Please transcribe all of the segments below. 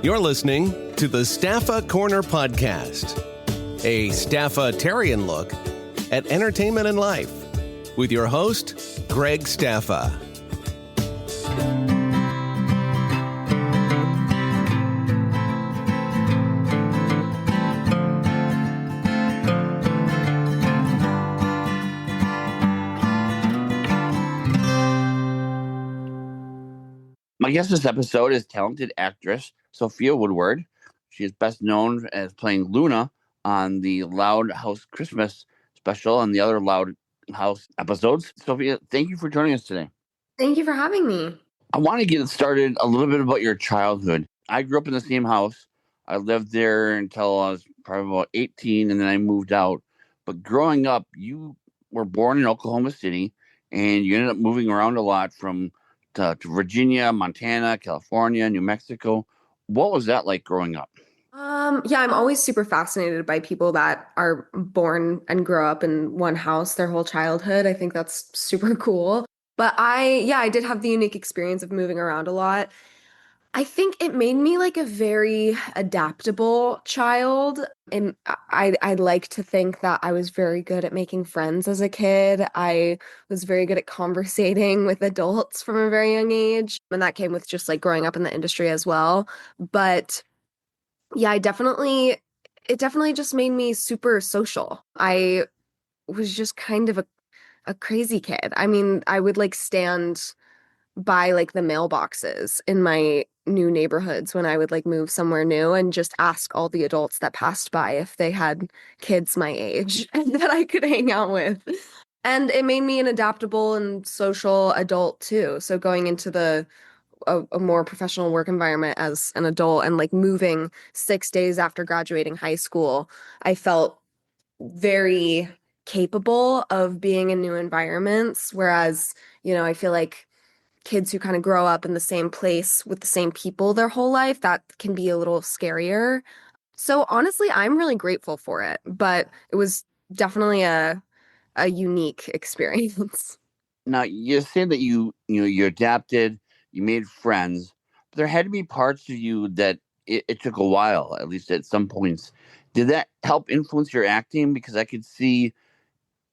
You're listening to the Staffa Corner Podcast, a Staffa-tarian look at entertainment and life with your host, Greg Staffa. My guest this episode is talented actress Sophia Woodward. She is best known as playing Luna on the Loud House Christmas special and the other Loud House episodes. Sophia, thank you for joining us today. Thank you for having me. I want to get started a little bit about your childhood. I grew up in the same house. I lived there until I was probably about 18, and then I moved out. But growing up, you were born in Oklahoma City, and you ended up moving around a lot from to Virginia, Montana, California, New Mexico. What was that like growing up? I'm always super fascinated by people that are born and grow up in one house their whole childhood. I think that's super cool. But I did have the unique experience of moving around a lot. I think it made me like a very adaptable child. And I like to think that I was very good at making friends as a kid. I was very good at conversating with adults from a very young age. And that came with just like growing up in the industry as well. But yeah, it definitely just made me super social. I was just kind of a crazy kid. I mean, I would like stand by like the mailboxes in my new neighborhoods when I would like move somewhere new and just ask all the adults that passed by if they had kids my age and that I could hang out with. And it made me an adaptable and social adult too. So going into a more professional work environment as an adult and like moving 6 days after graduating high school, I felt very capable of being in new environments. Whereas, I feel like kids who kind of grow up in the same place with the same people their whole life, that can be a little scarier. So honestly, I'm really grateful for it, but it was definitely a unique experience. Now, you said that you adapted, you made friends, but there had to be parts of you that it took a while, at least at some points. Did that help influence your acting? Because I could see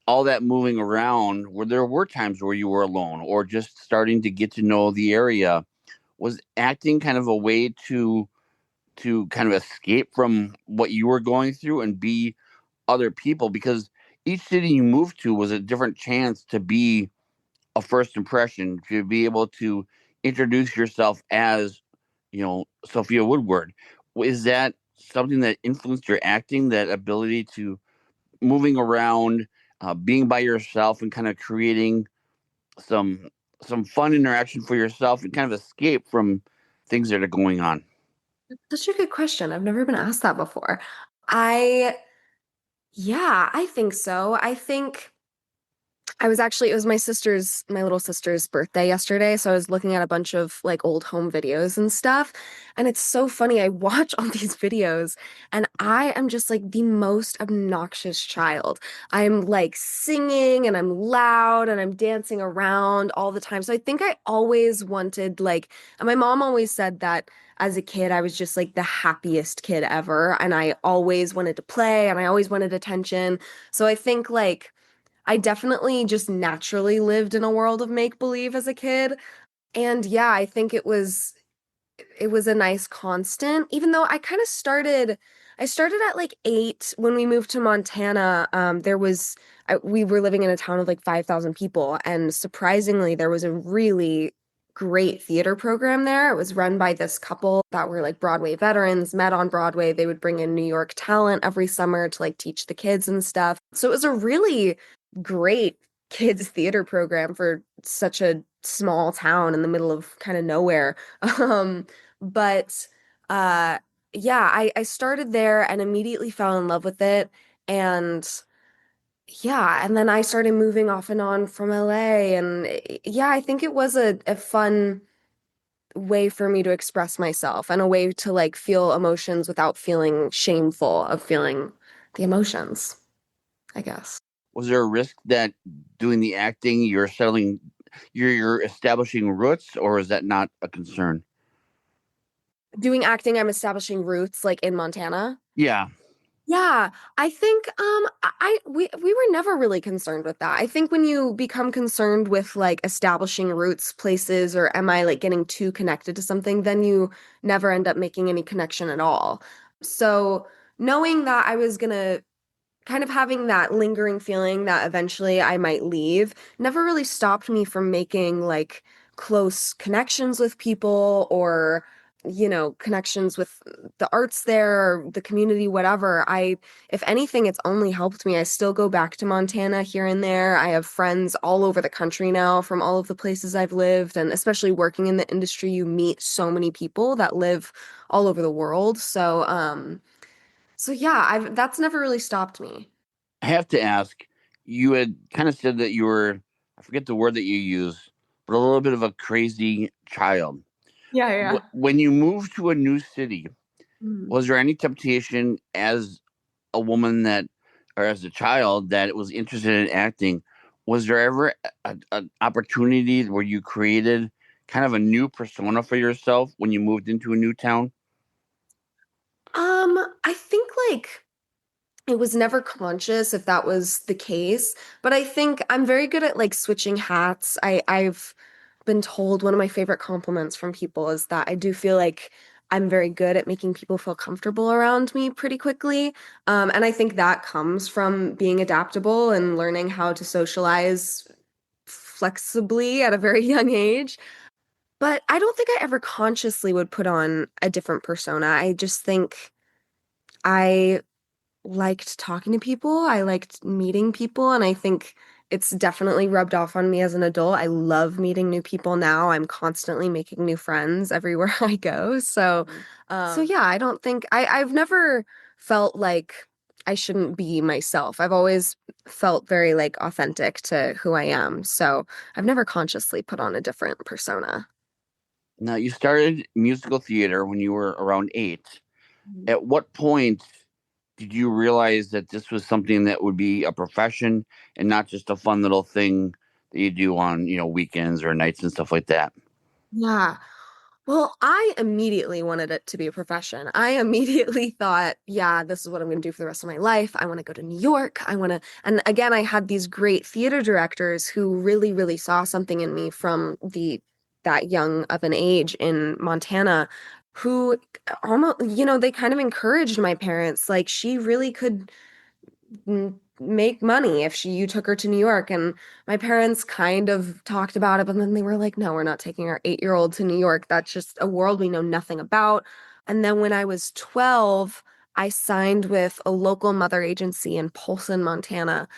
all that moving around where there were times where you were alone or just starting to get to know the area. Was acting kind of a way to kind of escape from what you were going through and be other people? Because each city you moved to was a different chance to be a first impression, to be able to introduce yourself as, Sophia Woodward. Is that something that influenced your acting, that ability to moving around, being by yourself and kind of creating some fun interaction for yourself and kind of escape from things that are going on? Such a good question. I've never been asked that before. I think so. I think it was my little sister's birthday yesterday. So I was looking at a bunch of like old home videos and stuff. And it's so funny. I watch all these videos and I am just like the most obnoxious child. I'm like singing and I'm loud and I'm dancing around all the time. So I think I always wanted and my mom always said that as a kid, I was just like the happiest kid ever. And I always wanted to play and I always wanted attention. So I think I definitely just naturally lived in a world of make-believe as a kid. And yeah, I think it was a nice constant, even though I started at like 8 when we moved to Montana. We were living in a town of like 5,000 people. And surprisingly, there was a really great theater program there. It was run by this couple that were like Broadway veterans, met on Broadway. They would bring in New York talent every summer to like teach the kids and stuff. So it was a really great kids theater program for such a small town in the middle of kind of nowhere. But I started there and immediately fell in love with it. And then I started moving off and on from LA. And I think it was a fun way for me to express myself and a way to like feel emotions without feeling shameful of feeling the emotions, I guess. Was there a risk that doing the acting, you're establishing roots, or is that not a concern? Doing acting, I'm establishing roots like in Montana. Yeah. Yeah, I think we were never really concerned with that. I think when you become concerned with like establishing roots, places, or am I like getting too connected to something, then you never end up making any connection at all. So knowing that I was gonna kind of having that lingering feeling that eventually I might leave never really stopped me from making like close connections with people or, connections with the arts there or the community, whatever. If anything, it's only helped me. I still go back to Montana here and there. I have friends all over the country now from all of the places I've lived. And especially working in the industry, you meet so many people that live all over the world. So yeah, that's never really stopped me. I have to ask, you had kind of said that you were, I forget the word that you use, but a little bit of a crazy child. Yeah, yeah. When you moved to a new city, Mhm. was there any temptation as a woman that, or as a child that was interested in acting? Was there ever an opportunity where you created kind of a new persona for yourself when you moved into a new town? I think like it was never conscious if that was the case, but I think I'm very good at like switching hats. I've been told one of my favorite compliments from people is that I do feel like I'm very good at making people feel comfortable around me pretty quickly. And I think that comes from being adaptable and learning how to socialize flexibly at a very young age. But I don't think I ever consciously would put on a different persona. I just think I liked talking to people. I liked meeting people, and I think it's definitely rubbed off on me as an adult. I love meeting new people now. I'm constantly making new friends everywhere I go. So yeah, I don't think I've never felt like I shouldn't be myself. I've always felt very like authentic to who I am. So I've never consciously put on a different persona. Now, you started musical theater when you were around 8. Mhm. At what point did you realize that this was something that would be a profession and not just a fun little thing that you do on, weekends or nights and stuff like that? Yeah. Well, I immediately wanted it to be a profession. I immediately thought, yeah, this is what I'm going to do for the rest of my life. I want to go to New York. And again, I had these great theater directors who really, really saw something in me from that young of an age in Montana, who almost, they kind of encouraged my parents. Like, she really could make money if you took her to New York. And my parents kind of talked about it, but then they were like, no, we're not taking our 8-year-old to New York. That's just a world we know nothing about. And then when I was 12, I signed with a local mother agency in Polson, Montana,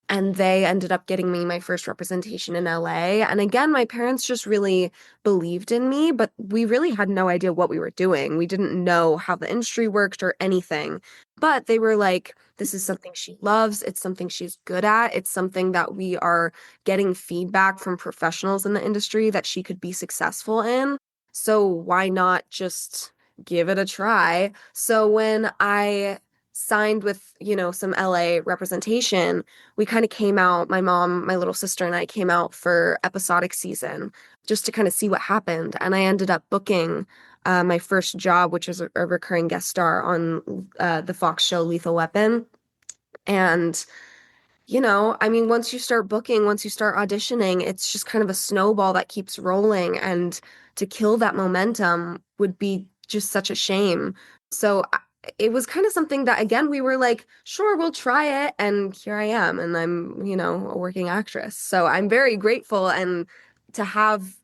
and they ended up getting me my first representation in LA. And again, my parents just really believed in me, but we really had no idea what we were doing. We didn't know how the industry worked or anything. But they were like, this is something she loves. It's something she's good at. It's something that we are getting feedback from professionals in the industry that she could be successful in. So why not just give it a try? So when I signed with, some LA representation, we kind of came out, my mom, my little sister, and I came out for episodic season just to kind of see what happened. And I ended up booking my first job, which was a recurring guest star on the Fox show Lethal Weapon. And, I mean, once you start booking, once you start auditioning, it's just kind of a snowball that keeps rolling. And to kill that momentum would be just such a shame. So it was kind of something that, again, we were like, sure, we'll try it. And here I am. And I'm, a working actress. So I'm very grateful and to have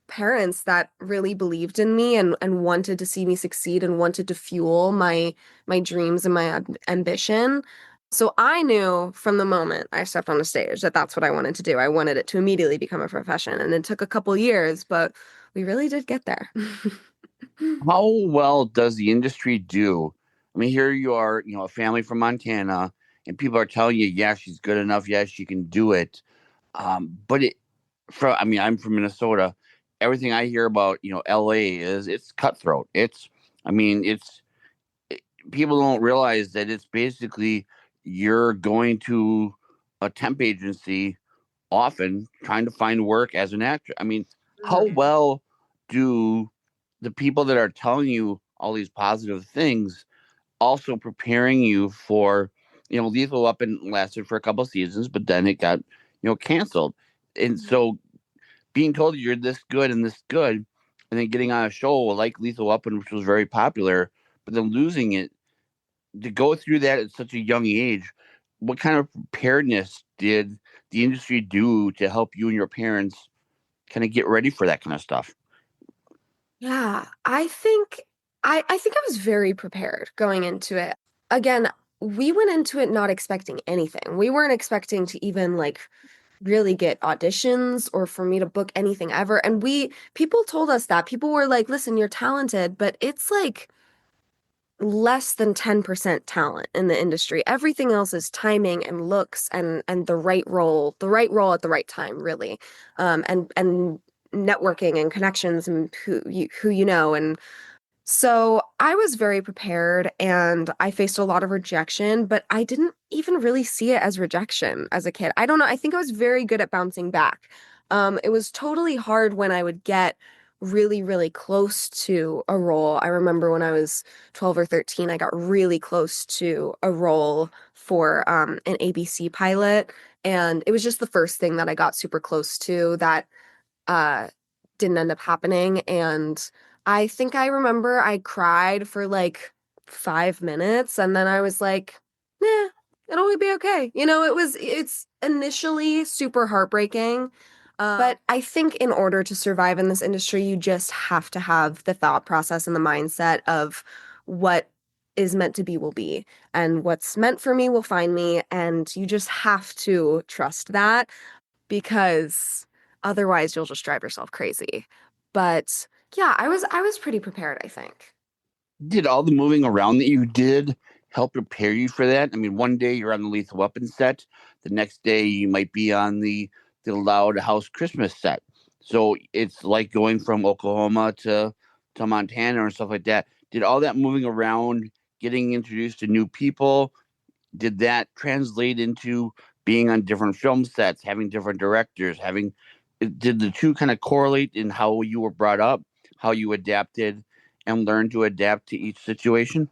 parents that really believed in me and wanted to see me succeed and wanted to fuel my dreams and my ambition. So I knew from the moment I stepped on the stage that that's what I wanted to do. I wanted it to immediately become a profession, and it took a couple years, but we really did get there. How well does the industry do? I mean, here you are, a family from Montana, and people are telling you, yeah, she's good enough. Yes, she can do it. But I mean, I'm from Minnesota. Everything I hear about, LA is it's cutthroat. I mean, people don't realize that it's basically you're going to a temp agency often trying to find work as an actor. I mean, how Mhm. well do the people that are telling you all these positive things also preparing you for, Lethal Weapon lasted for a couple seasons, but then it got, canceled. And so being told you're this good and this good, and then getting on a show like Lethal Weapon, which was very popular, but then losing it, to go through that at such a young age, what kind of preparedness did the industry do to help you and your parents kind of get ready for that kind of stuff? Yeah, I think I was very prepared going into it. Again, we went into it not expecting anything. We weren't expecting to even like really get auditions or for me to book anything ever. And people told us that. People were like, "Listen, you're talented, but it's like less than 10% talent in the industry. Everything else is timing and looks and the right role at the right time, really. And networking and connections and who you know and so I was very prepared and I faced a lot of rejection, but I didn't even really see it as rejection as a kid. I don't know. I think I was very good at bouncing back. It was totally hard when I would get really, really close to a role. I remember when I was 12 or 13, I got really close to a role for an ABC pilot. And it was just the first thing that I got super close to that uh, didn't end up happening. And I think I remember I cried for like 5 minutes and then I was like, nah, it'll be okay. It's initially super heartbreaking. But I think in order to survive in this industry, you just have to have the thought process and the mindset of what is meant to be will be, and what's meant for me will find me. And you just have to trust that because otherwise you'll just drive yourself crazy. But yeah, I was pretty prepared, I think. Did all the moving around that you did help prepare you for that? I mean, one day you're on the Lethal Weapon set, the next day you might be on the Loud House Christmas set. So it's like going from Oklahoma to Montana or stuff like that. Did all that moving around, getting introduced to new people, did that translate into being on different film sets, having different directors, having did the two kind of correlate in how you were brought up, how you adapted and learned to adapt to each situation?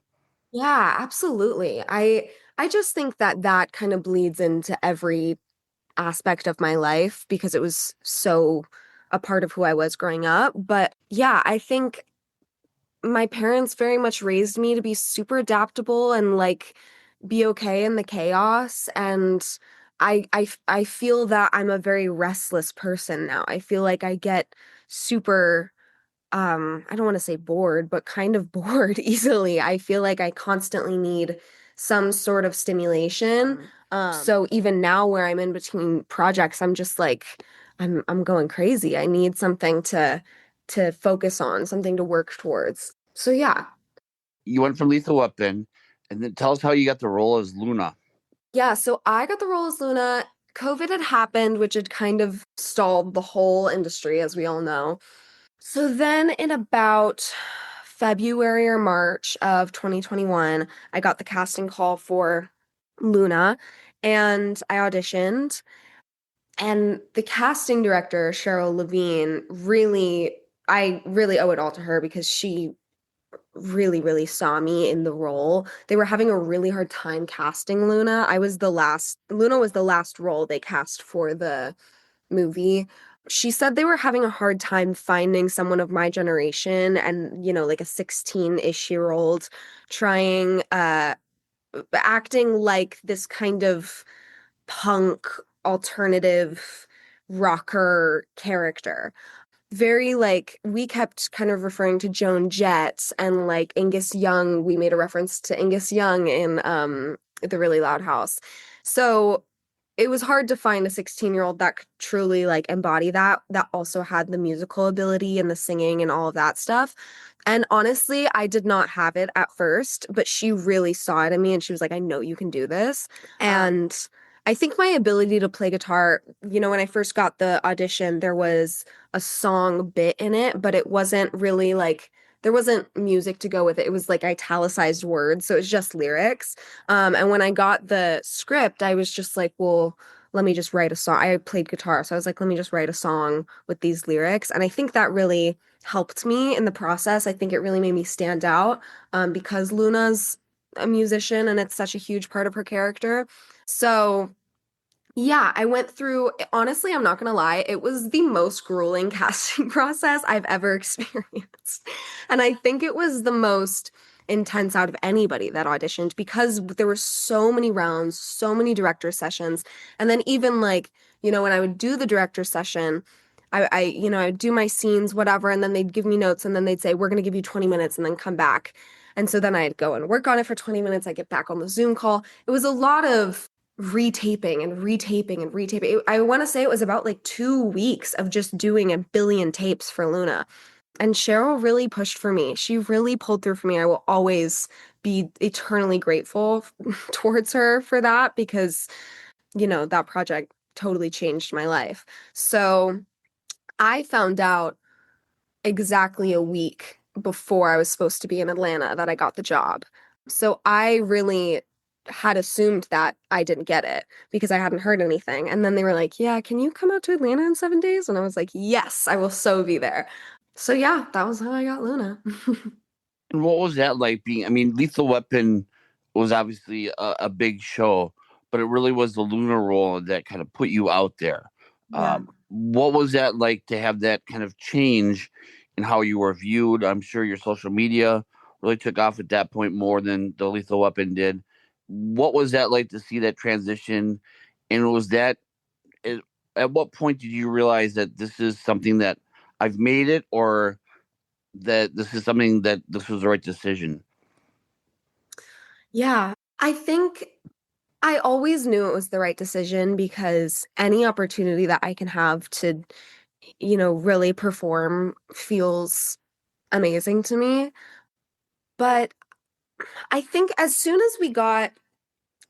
Yeah, absolutely. I just think that that kind of bleeds into every aspect of my life because it was so a part of who I was growing up. But yeah, I think my parents very much raised me to be super adaptable and like be okay in the chaos. And I feel that I'm a very restless person now. I feel like I get super I don't want to say bored, but kind of bored easily. I feel like I constantly need some sort of stimulation. So even now where I'm in between projects, I'm just like I'm going crazy. I need something to focus on, something to work towards. So yeah. You went from Lethal Weapon, and then tell us how you got the role as Luna. Yeah, so I got the role as Luna. COVID had happened, which had kind of stalled the whole industry, as we all know. So then in about February or March of 2021, I got the casting call for Luna and I auditioned. And the casting director, Cheryl Levine, I really owe it all to her because she really, really saw me in the role. They were having a really hard time casting Luna. Luna was the last role they cast for the movie. She said they were having a hard time finding someone of my generation and, like a 16-ish-year-old trying acting like this kind of punk alternative rocker character. Very like we kept kind of referring to Joan Jett and like Angus Young. We made a reference to Angus Young in The Really Loud House. So it was hard to find a 16-year-old that could truly like embody that also had the musical ability and the singing and all of that stuff. And honestly, I did not have it at first, but she really saw it in me and she was like, I know you can do this. And I think my ability to play guitar, when I first got the audition, there was a song bit in it, but it wasn't really like there wasn't music to go with it. It was like italicized words, so it was just lyrics. And when I got the script, I was just like, well, let me just write a song. I played guitar, so I was like, let me just write a song with these lyrics. And I think that really helped me in the process. I think it really made me stand out because Luna's a musician and it's such a huge part of her character. So yeah, I went through, honestly, I'm not gonna lie, it was the most grueling casting process I've ever experienced. And I think it was the most intense out of anybody that auditioned because there were so many rounds, so many director sessions. And then even like, when I would do the director session, I would do my scenes, whatever, and then they'd give me notes and then they'd say, we're gonna give you 20 minutes and then come back. And so then I'd go and work on it for 20 minutes. I get back on the Zoom call. It was a lot of retaping and retaping and retaping. I want to say it was about like 2 weeks of just doing a billion tapes for Luna. And Cheryl really pushed for me. She really pulled through for me. I will always be eternally grateful towards her for that because, that project totally changed my life. So I found out exactly a week before I was supposed to be in Atlanta that I got the job. So I really had assumed that I didn't get it because I hadn't heard anything. And then they were like, yeah, can you come out to Atlanta in 7 days? And I was like, yes, I will so be there. So yeah, that was how I got Luna. And what was that like being? I mean, Lethal Weapon was obviously a big show, but it really was the Luna role that kind of put you out there. Yeah. What was that like to have that kind of change in how you were viewed? I'm sure your social media really took off at that point more than the Lethal Weapon did. What was that like to see that transition? And was that at at what point did you realize that this is something that I've made it, or that this is something that this was the right decision? Yeah. I think I always knew it was the right decision because any opportunity that I can have to, really perform feels amazing to me. But I think as soon as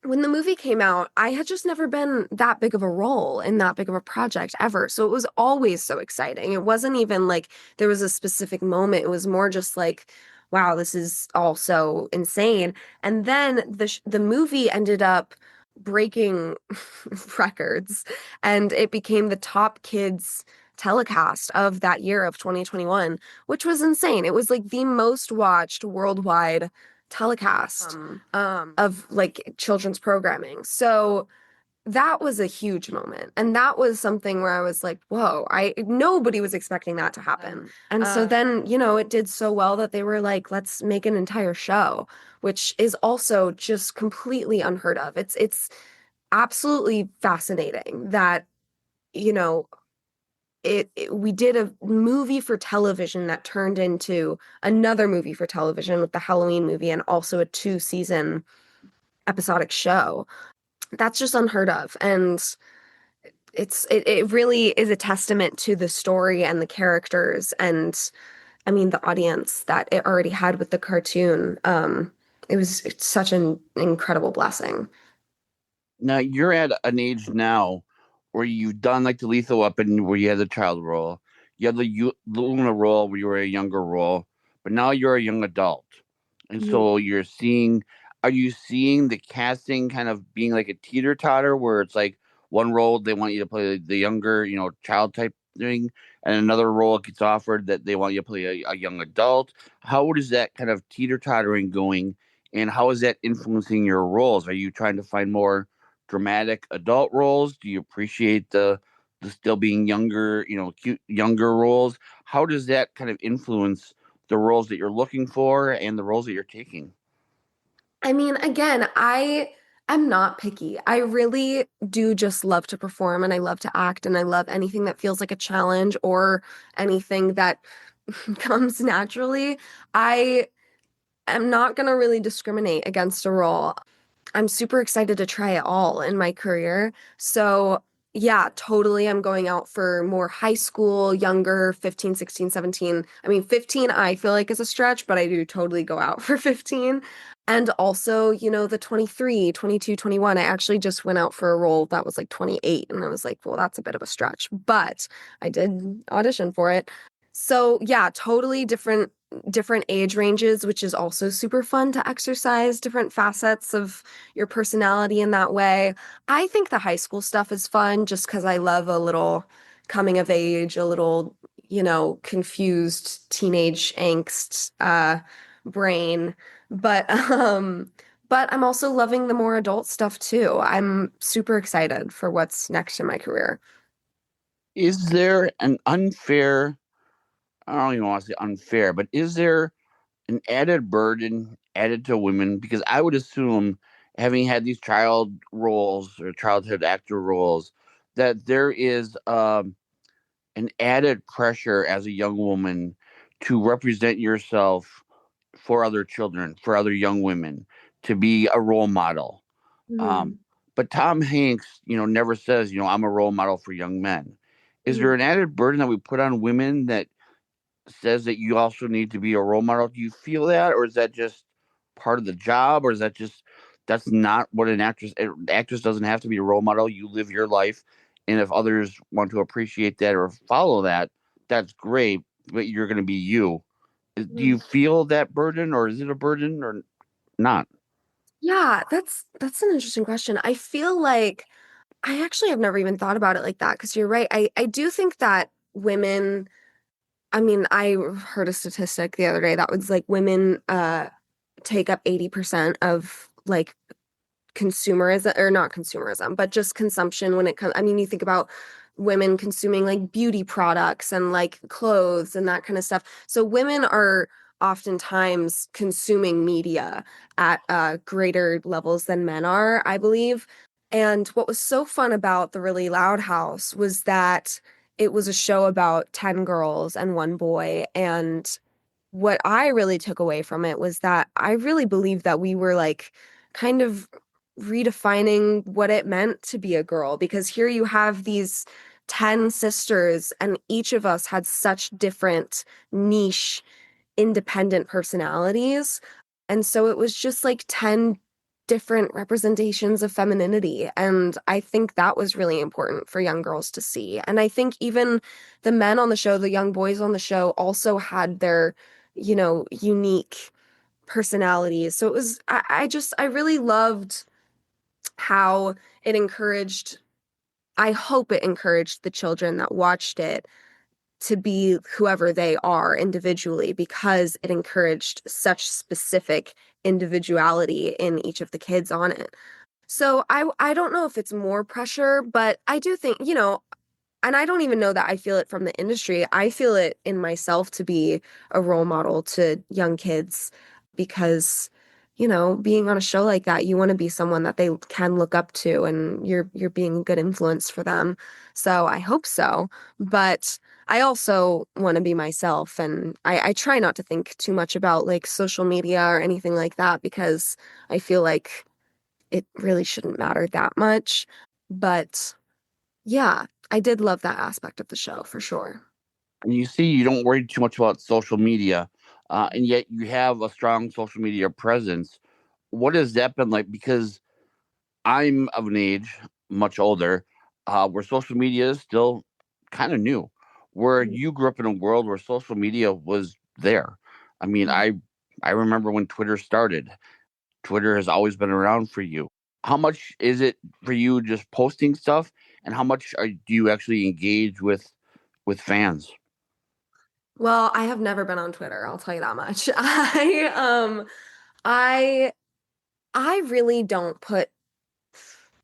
when the movie came out, I had just never been that big of a role in that big of a project ever. So it was always so exciting. It wasn't even like there was a specific moment. It was more just like, wow, this is all so insane. And then the movie ended up breaking records and it became the top kids telecast of that year of 2021, which was insane. It was like the most watched worldwide telecast of like children's programming. So that was a huge moment. And that was something where I was like, whoa, nobody was expecting that to happen. And so then, it did so well that they were like, let's make an entire show, which is also just completely unheard of. It's absolutely fascinating that, you know, we did a movie for television that turned into another movie for television with the Halloween movie and also a 2-season episodic show. That's just unheard of. And it really is a testament to the story and the characters and I mean the audience that it already had with the cartoon. It's such an incredible blessing. Now you're at an age now where you've done like the Lethal Weapon, where you had the child role, you had the Luna role, where you were a younger role, but now you're a young adult, and Mhm. so you're seeing. Are you seeing the casting kind of being like a teeter totter, where it's like one role they want you to play the younger, child type thing, and another role gets offered that they want you to play a young adult? How is that kind of teeter tottering going, and how is that influencing your roles? Are you trying to find more dramatic adult roles? Do you appreciate the still being younger, cute younger roles? How does that kind of influence the roles that you're looking for and the roles that you're taking? I mean, again, I'm not picky. I really do just love to perform and I love to act and I love anything that feels like a challenge or anything that comes naturally. I am not going to really discriminate against a role. I'm super excited to try it all in my career. So, yeah, totally. I'm going out for more high school, younger, 15, 16, 17. I mean, 15, I feel like is a stretch, but I do totally go out for 15. And also, the 23, 22, 21. I actually just went out for a role that was like 28. And I was like, well, that's a bit of a stretch, but I did audition for it. So, yeah, totally different age ranges, which is also super fun to exercise different facets of your personality in that way. I think the high school stuff is fun just because I love a little coming of age, a little, confused teenage angst brain. But but I'm also loving the more adult stuff too. I'm super excited for what's next in my career. Is there an unfair, I don't even want to say unfair, but is there an added burden added to women? Because I would assume, having had these child roles or childhood actor roles, that there is an added pressure as a young woman to represent yourself for other children, for other young women, to be a role model. Um, Mhm. but Tom Hanks, never says, I'm a role model for young men. Is there Mhm. an added burden that we put on women that says that you also need to be a role model? Do you feel that, or is that just part of the job, or is that just that's not what an actress doesn't have to be a role model. You live your life, and if others want to appreciate that or follow that, that's great. But you're going to be you. Do you Mhm. feel that burden, or is it a burden, or not? Yeah, that's an interesting question. I feel like I actually have never even thought about it like that because you're right. I do think that women, I mean, I heard a statistic the other day that was like women take up 80% of like consumerism, or not consumerism, but just consumption when it comes. I mean, you think about women consuming like beauty products and like clothes and that kind of stuff. So women are oftentimes consuming media at greater levels than men are, I believe. And what was so fun about The Really Loud House was that it was a show about 10 girls and one boy. And what I really took away from it was that I really believe that we were like kind of redefining what it meant to be a girl, because here you have these 10 sisters and each of us had such different niche independent personalities. And so it was just like 10 different representations of femininity. And I think that was really important for young girls to see. And I think even the men on the show, the young boys on the show, also had their, unique personalities. So it was, I really loved how it encouraged, I hope it encouraged the children that watched it to be whoever they are individually, because it encouraged such specific individuality in each of the kids on it. So I don't know if it's more pressure, but I do think, and I don't even know that I feel it from the industry. I feel it in myself to be a role model to young kids because, being on a show like that, you want to be someone that they can look up to and you're being a good influence for them. So I hope so. But I also want to be myself, and I try not to think too much about like social media or anything like that because I feel like it really shouldn't matter that much. But yeah, I did love that aspect of the show for sure. And you see, you don't worry too much about social media, and yet you have a strong social media presence. What has that been like? Because I'm of an age much older, where social media is still kind of new. Where Mhm. you grew up in a world where social media was there. I mean, I remember when Twitter started. Twitter has always been around for you. How much is it for you just posting stuff, and how much do you actually engage with fans? Well, I have never been on Twitter, I'll tell you that much. I I really don't put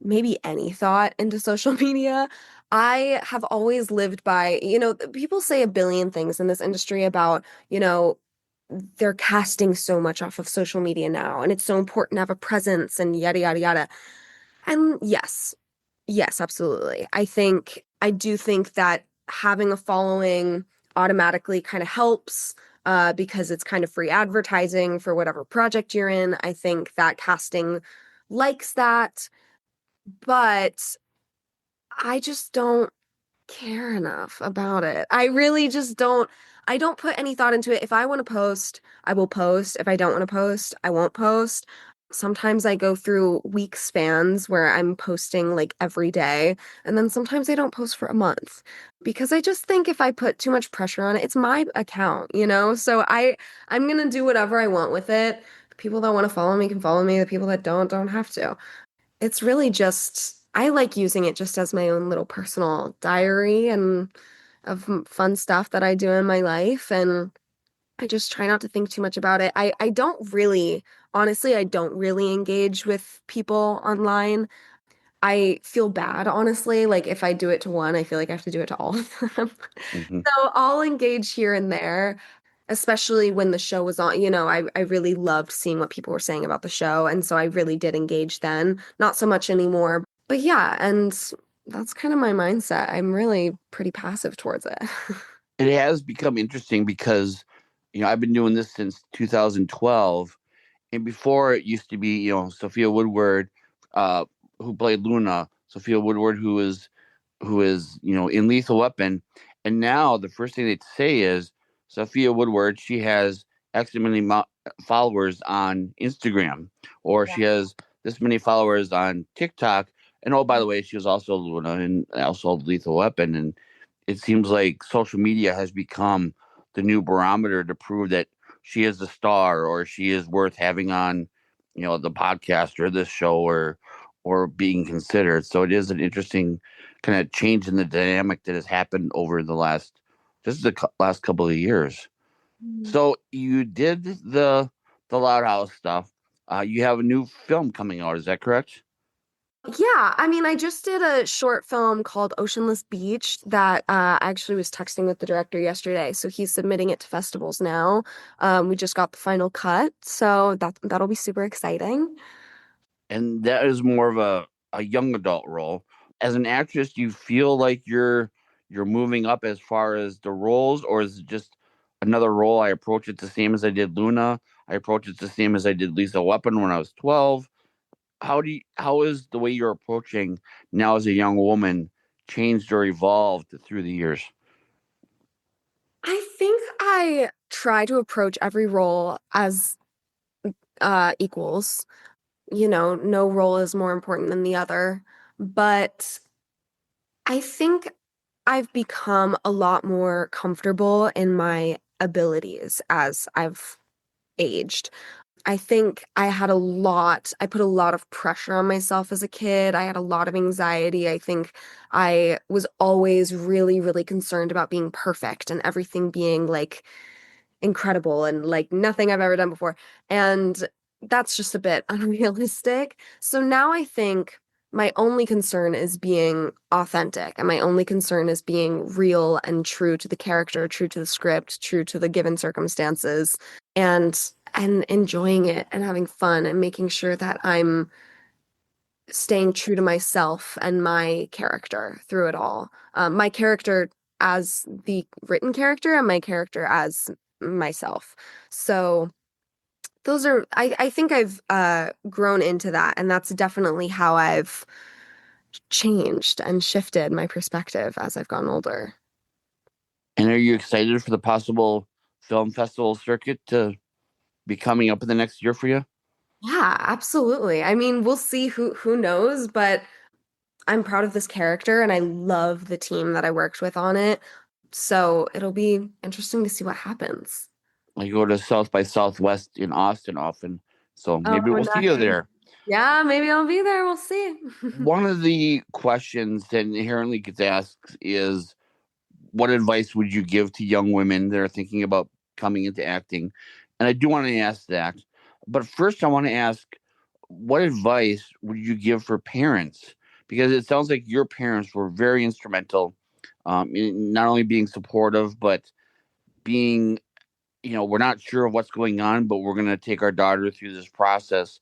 maybe any thought into social media. I have always lived by, people say a billion things in this industry about, they're casting so much off of social media now, and it's so important to have a presence and yada, yada, yada. And yes, yes, absolutely. I do think that having a following automatically kind of helps because it's kind of free advertising for whatever project you're in. I think that casting likes that, but I just don't care enough about it. I really just don't. I don't put any thought into it. If I want to post, I will post. If I don't want to post, I won't post. Sometimes I go through week spans where I'm posting like every day, and then sometimes I don't post for a month because I just think if I put too much pressure on it, it's my account, So I'm gonna do whatever I want with it. The people that want to follow me can follow me. The people that don't have to. It's really just, I like using it just as my own little personal diary, and fun stuff that I do in my life, and I just try not to think too much about it. I don't really, honestly, I don't really engage with people online. I feel bad, honestly. Like if I do it to one, I feel like I have to do it to all of them. Hmm. So I'll engage here and there, especially when the show was on. I really loved seeing what people were saying about the show. And so I really did engage then. Not so much anymore. But yeah, and that's kind of my mindset. I'm really pretty passive towards it. It has become interesting because, I've been doing this since 2012. And before it used to be, Sophia Woodward, uh, who played Luna, Sophia Woodward, who is in Lethal Weapon, and now the first thing they say is Sophia Woodward. She has X many followers on Instagram, or she has this many followers on TikTok. And oh, by the way, she was also Luna and also Lethal Weapon. And it seems like social media has become the new barometer to prove that she is a star or she is worth having on, the podcast or this show or being considered. So it is an interesting kind of change in the dynamic that has happened over the last couple of years. Mhm. So you did the Loud House stuff. You have a new film coming out. Is that correct? Yeah, I mean, I just did a short film called Oceanless Beach that I actually was texting with the director yesterday. So he's submitting it to festivals now. We just got the final cut, so that'll be super exciting. And that is more of a young adult role. As an actress, do you feel like you're moving up as far as the roles, or is it just another role? I approach it the same as I did Luna. I approach it the same as I did Lisa Weapon when I was 12. How is the way you're approaching now as a young woman changed or evolved through the years? I think I try to approach every role as equals. No role is more important than the other. But I think I've become a lot more comfortable in my abilities as I've aged. I think I put a lot of pressure on myself as a kid. I had a lot of anxiety. I think I was always really, really concerned about being perfect and everything being like incredible and like nothing I've ever done before. And that's just a bit unrealistic. So now I think my only concern is being authentic, and my only concern is being real and true to the character, true to the script, true to the given circumstances, and enjoying it and having fun and making sure that I'm staying true to myself and my character through it all. My character as the written character and my character as myself. So I think I've grown into that, and that's definitely how I've changed and shifted my perspective as I've gotten older. And are you excited for the possible film festival circuit to be coming up in the next year for you? Yeah, absolutely. I mean, we'll see who knows, but I'm proud of this character and I love the team that I worked with on it. So it'll be interesting to see what happens. I go to South by Southwest in Austin often, so Oh, maybe we'll see you nice. there. Yeah, maybe I'll be there. We'll see. One of the questions that inherently gets asked is, what advice would you give to young women that are thinking about coming into acting? And I do want to ask that. But first, I want to ask, what advice would you give for parents? Because it sounds like your parents were very instrumental in not only being supportive, but being, we're not sure of what's going on, but we're going to take our daughter through this process.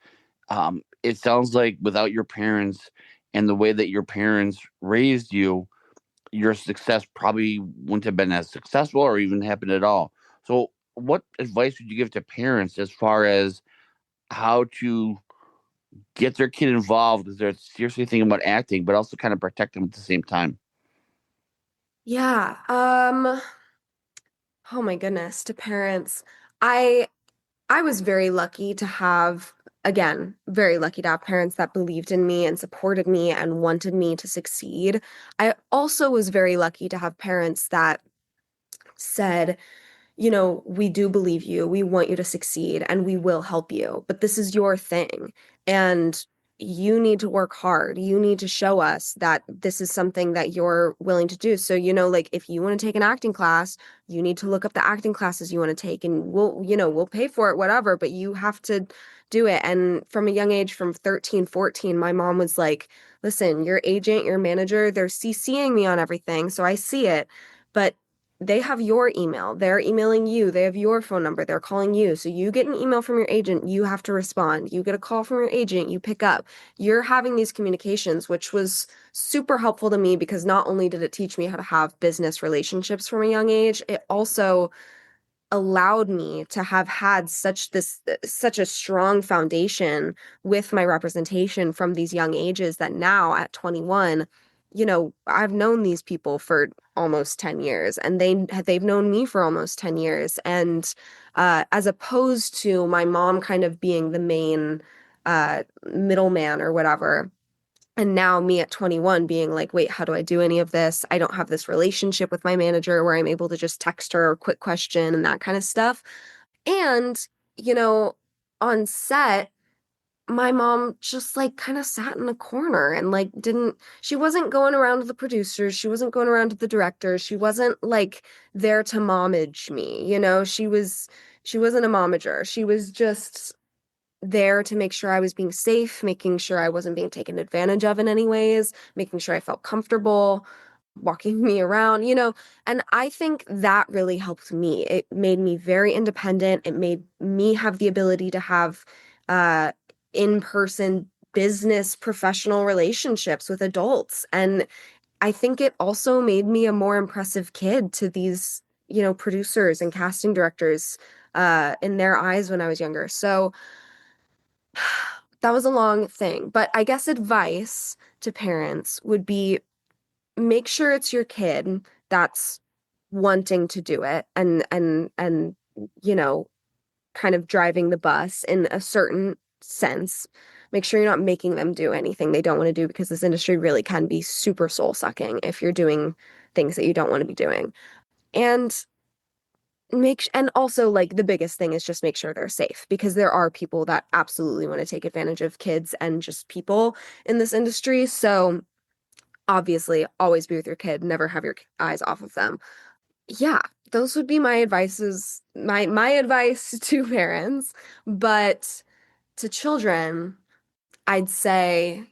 It sounds like without your parents and the way that your parents raised you, your success probably wouldn't have been as successful or even happened at all. So, what advice would you give to parents as far as how to get their kid involved because they're seriously thinking about acting, but also kind of protect them at the same time? Yeah. Oh my goodness, to parents. I I was very lucky to have, again, very lucky to have parents that believed in me and supported me and wanted me to succeed. I also was very lucky to have parents that said, we do believe you, we want you to succeed, and we will help you, but this is your thing. And you need to work hard. You need to show us that this is something that you're willing to do. So, like if you want to take an acting class, you need to look up the acting classes you want to take and we'll pay for it, whatever, but you have to do it. And from a young age, from 13, 14, my mom was like, listen, your agent, your manager, they're CCing me on everything. So I see it, but they have your email. They're emailing you. They have your phone number. They're calling you. So you get an email from your agent, you have to respond. You get a call from your agent, you pick up. You're having these communications, which was super helpful to me because not only did it teach me how to have business relationships from a young age, it also allowed me to have had such a strong foundation with my representation from these young ages that now at 21, I've known these people for almost 10 years and they've known me for almost 10 years. And as opposed to my mom kind of being the main middleman or whatever. And now me at 21 being like, wait, how do I do any of this? I don't have this relationship with my manager where I'm able to just text her a quick question and that kind of stuff. And, you know, on set, my mom just like kind of sat in a corner and like she wasn't going around to the producers. She wasn't going around to the directors. She wasn't like there to momage me. She wasn't a momager. She was just there to make sure I was being safe, making sure I wasn't being taken advantage of in any ways, making sure I felt comfortable walking me around, and I think that really helped me. It made me very independent. It made me have the ability to have uh in-person business professional relationships with adults. And I think it also made me a more impressive kid to these, producers and casting directors in their eyes when I was younger. So that was a long thing, but I guess advice to parents would be make sure it's your kid that's wanting to do it and kind of driving the bus in a certain sense. Make sure you're not making them do anything they don't want to do because this industry really can be super soul-sucking if you're doing things that you don't want to be doing. And and also like the biggest thing is just make sure they're safe because there are people that absolutely want to take advantage of kids and just people in this industry. So obviously always be with your kid, never have your eyes off of them. Yeah, those would be my my advice to parents, but to children, I'd say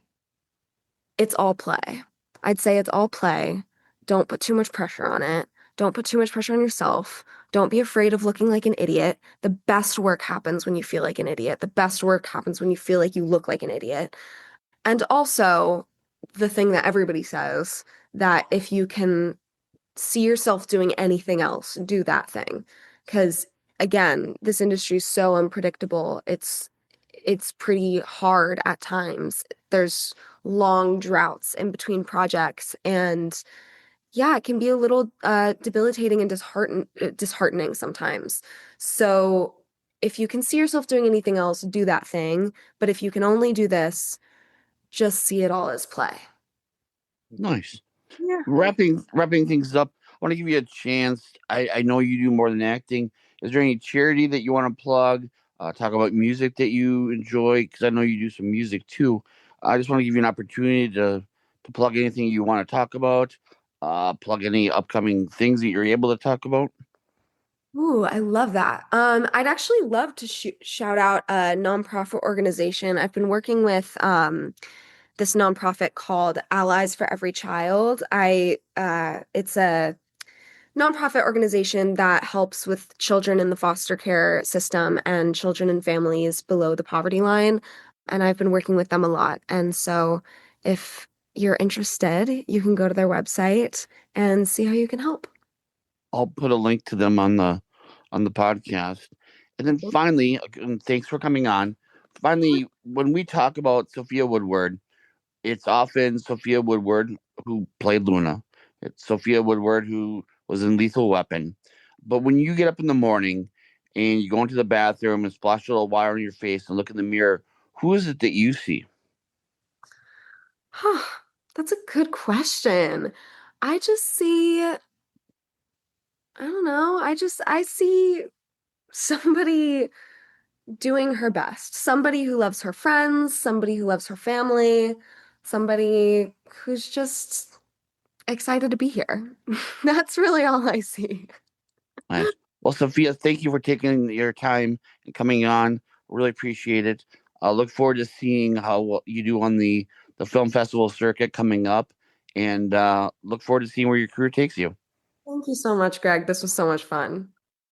it's all play. I'd say it's all play. Don't put too much pressure on it. Don't put too much pressure on yourself. Don't be afraid of looking like an idiot. The best work happens when you feel like an idiot. The best work happens when you feel like you look like an idiot. And also, the thing that everybody says that if you can see yourself doing anything else, do that thing. Because again, this industry is so unpredictable. It's pretty hard at times. There's long droughts in between projects, and yeah, it can be a little debilitating and disheartening sometimes. So if you can see yourself doing anything else, do that thing. But if you can only do this, just see it all as play. Nice. Yeah. Wrapping things up, I want to give you a chance. I know you do more than acting. Is there any charity that you want to plug? Talk about music that you enjoy, because I know you do some music too. I just want to give you an opportunity to plug anything you want to talk about. Plug any upcoming things that you're able to talk about. Ooh, I love that. I'd actually love to shout out a nonprofit organization. I've been working with this nonprofit called Allies for Every Child. It's a nonprofit organization that helps with children in the foster care system and children and families below the poverty line. And I've been working with them a lot. And so if you're interested, you can go to their website and see how you can help. I'll put a link to them on the podcast. And then finally, and thanks for coming on. Finally, when we talk about Sophia Woodward, it's often Sophia Woodward who played Luna. It's Sophia Woodward who was in Lethal Weapon. But when you get up in the morning and you go into the bathroom and splash a little water on your face and look in the mirror, who is it that you see? Huh, that's a good question. I just see, I don't know, I see somebody doing her best. Somebody who loves her friends, somebody who loves her family, somebody who's just excited to be here. That's really all I see. Nice. Well, Sophia, thank you for taking your time and coming on. Really appreciate it. I look forward to seeing how you do on the film festival circuit coming up, and look forward to seeing where your career takes you. Thank you so much, Greg. This was so much fun.